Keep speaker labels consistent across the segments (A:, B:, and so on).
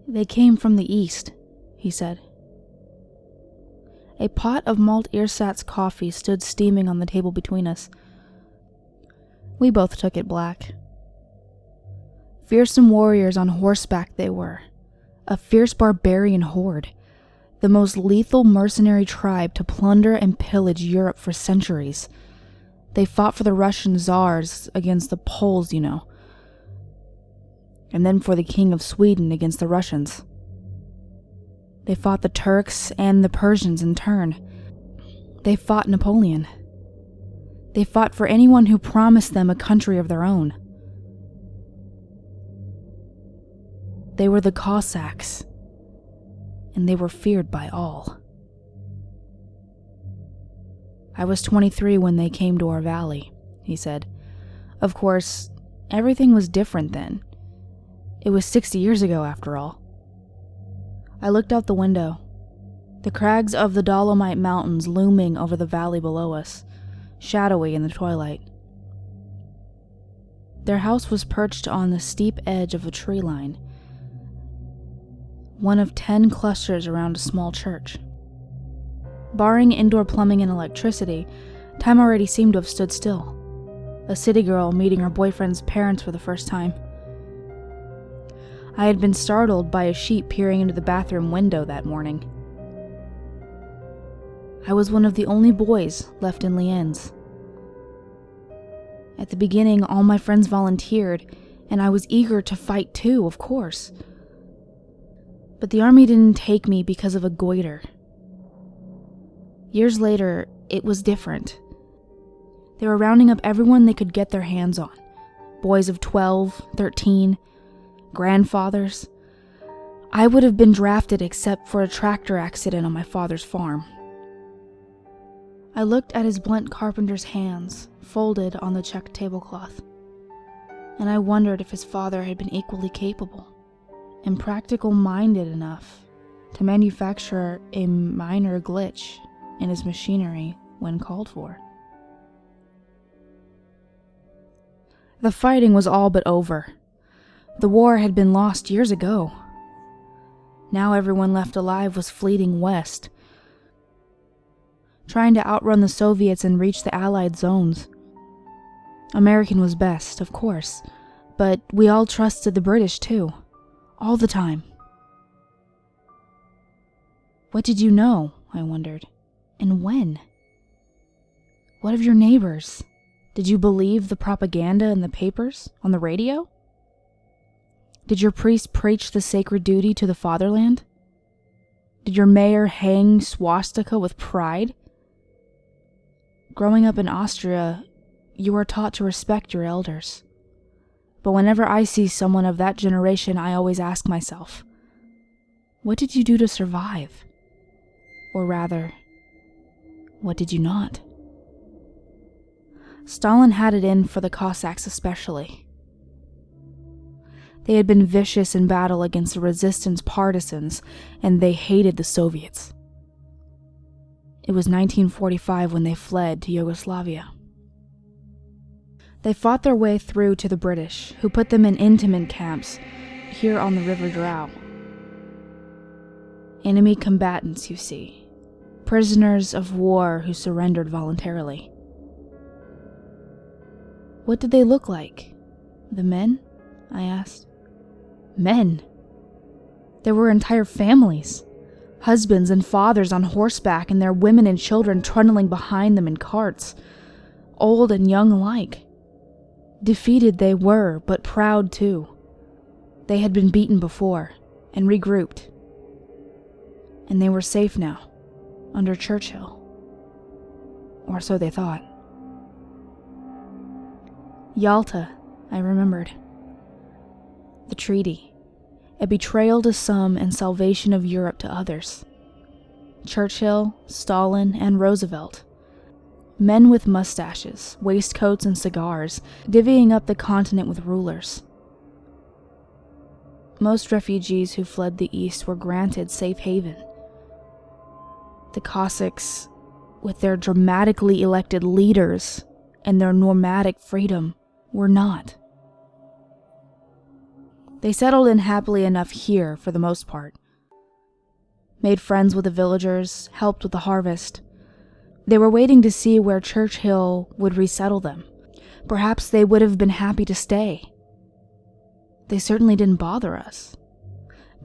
A: They came from the east, he said. A pot of malt ersatz coffee stood steaming on the table between us. We both took it black. Fearsome warriors on horseback they were, a fierce barbarian horde, the most lethal mercenary tribe to plunder and pillage Europe for centuries. They fought for the Russian Tsars against the Poles, you know, and then for the King of Sweden against the Russians. They fought the Turks and the Persians in turn. They fought Napoleon. They fought for anyone who promised them a country of their own. They were the Cossacks, and they were feared by all. I was 23 when they came to our valley, he said. Of course, everything was different then. It was 60 years ago, after all. I looked out the window, the crags of the Dolomite Mountains looming over the valley below us, shadowy in the twilight. Their house was perched on the steep edge of a tree line, one of 10 clusters around a small church. Barring indoor plumbing and electricity, time already seemed to have stood still. A city girl meeting her boyfriend's parents for the first time. I had been startled by a sheep peering into the bathroom window that morning. I was one of the only boys left in Lienz. At the beginning, all my friends volunteered, and I was eager to fight too, of course. But the army didn't take me because of a goiter. Years later, it was different. They were rounding up everyone they could get their hands on. Boys of 12, 13, grandfathers. I would have been drafted except for a tractor accident on my father's farm. I looked at his blunt carpenter's hands, folded on the checked tablecloth, and I wondered if his father had been equally capable and practical-minded enough to manufacture a minor glitch in his machinery when called for. The fighting was all but over. The war had been lost years ago. Now everyone left alive was fleeing west, trying to outrun the Soviets and reach the Allied zones. American was best, of course, but we all trusted the British too, all the time. What did you know, I wondered, and when? What of your neighbors? Did you believe the propaganda in the papers, on the radio? Did your priest preach the sacred duty to the fatherland? Did your mayor hang swastika with pride? Growing up in Austria, you are taught to respect your elders. But whenever I see someone of that generation, I always ask myself, what did you do to survive? Or rather, what did you not? Stalin had it in for the Cossacks especially. They had been vicious in battle against the resistance partisans, and they hated the Soviets. It was 1945 when they fled to Yugoslavia. They fought their way through to the British, who put them in internment camps here on the River Drau. Enemy combatants, you see. Prisoners of war who surrendered voluntarily. What did they look like? The men? I asked. Men. There were entire families. Husbands and fathers on horseback and their women and children trundling behind them in carts. Old and young alike. Defeated they were, but proud too. They had been beaten before, and regrouped. And they were safe now, under Churchill. Or so they thought. Yalta, I remembered. The treaty. A betrayal to some and salvation of Europe to others. Churchill, Stalin, and Roosevelt. Men with mustaches, waistcoats, and cigars, divvying up the continent with rulers. Most refugees who fled the east were granted safe haven. The Cossacks, with their dramatically elected leaders and their nomadic freedom, were not. They settled in happily enough here for the most part. Made friends with the villagers, helped with the harvest. They were waiting to see where Churchill would resettle them. Perhaps they would have been happy to stay. They certainly didn't bother us.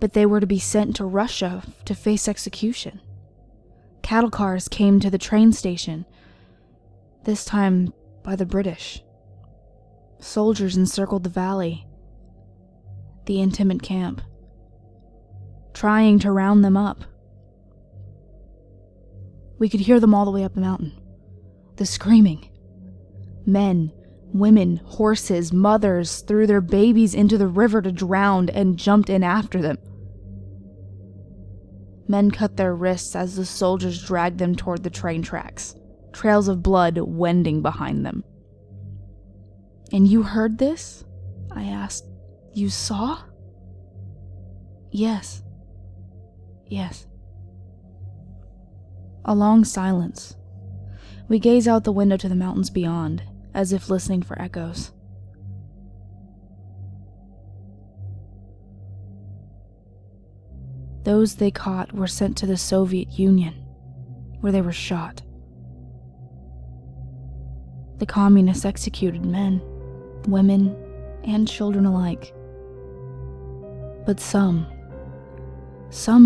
A: But they were to be sent to Russia to face execution. Cattle cars came to the train station, this time by the British. Soldiers encircled the valley, the intimate camp, trying to round them up. We could hear them all the way up the mountain. The screaming. Men, women, horses, mothers threw their babies into the river to drown and jumped in after them. Men cut their wrists as the soldiers dragged them toward the train tracks, trails of blood wending behind them. "And you heard this?" I asked. "You saw?" "Yes. Yes." A long silence. We gaze out the window to the mountains beyond, as if listening for echoes. Those they caught were sent to the Soviet Union, where they were shot. The communists executed men, women, and children alike. But some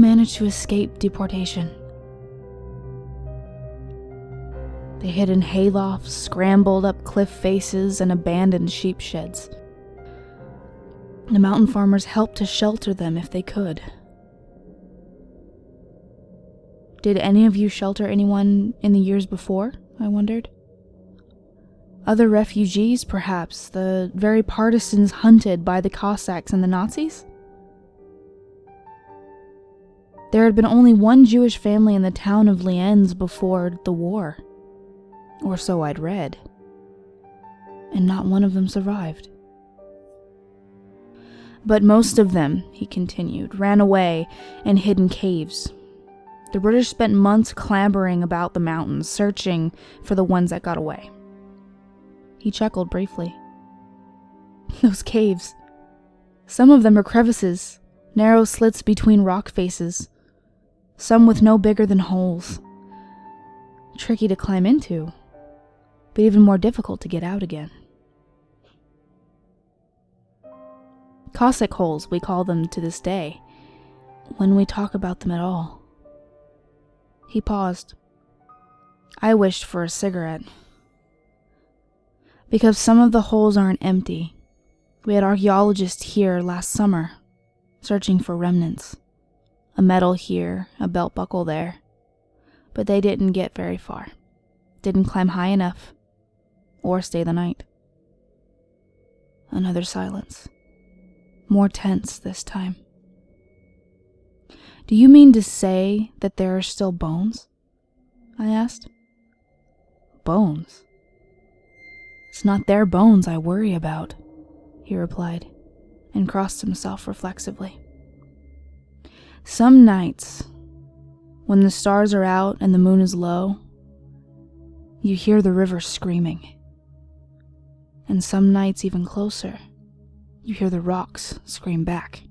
A: managed to escape deportation. They hid in haylofts, scrambled up cliff faces, and abandoned sheep sheds. The mountain farmers helped to shelter them if they could. Did any of you shelter anyone in the years before? I wondered. Other refugees, perhaps, the very partisans hunted by the Cossacks and the Nazis? There had been only one Jewish family in the town of Lienz before the war, or so I'd read, and not one of them survived. But most of them, he continued, ran away and hid in caves. The British spent months clambering about the mountains, searching for the ones that got away. He chuckled briefly. Those caves. Some of them are crevices, narrow slits between rock faces, some with no bigger than holes. Tricky to climb into, but even more difficult to get out again. Cossack holes, we call them to this day, when we talk about them at all. He paused. I wished for a cigarette. Because some of the holes aren't empty. We had archaeologists here last summer, searching for remnants. A medal here, a belt buckle there. But they didn't get very far. Didn't climb high enough. Or stay the night. Another silence. More tense this time. Do you mean to say that there are still bones? I asked. Bones? It's not their bones I worry about, he replied, and crossed himself reflexively. Some nights, when the stars are out and the moon is low, you hear the river screaming. And some nights even closer, you hear the rocks scream back.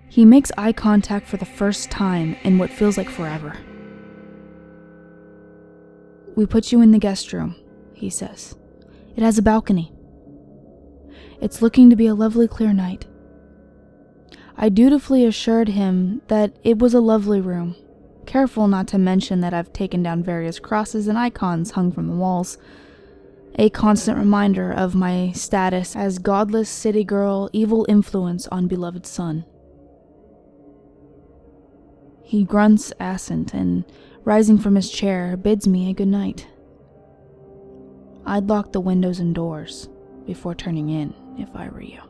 A: He makes eye contact for the first time in what feels like forever. We put you in the guest room, he says. It has a balcony. It's looking to be a lovely clear night. I dutifully assured him that it was a lovely room, careful not to mention that I've taken down various crosses and icons hung from the walls, a constant reminder of my status as godless city girl, evil influence on beloved son. He grunts assent and, rising from his chair, bids me a good night. I'd lock the windows and doors before turning in if I were you.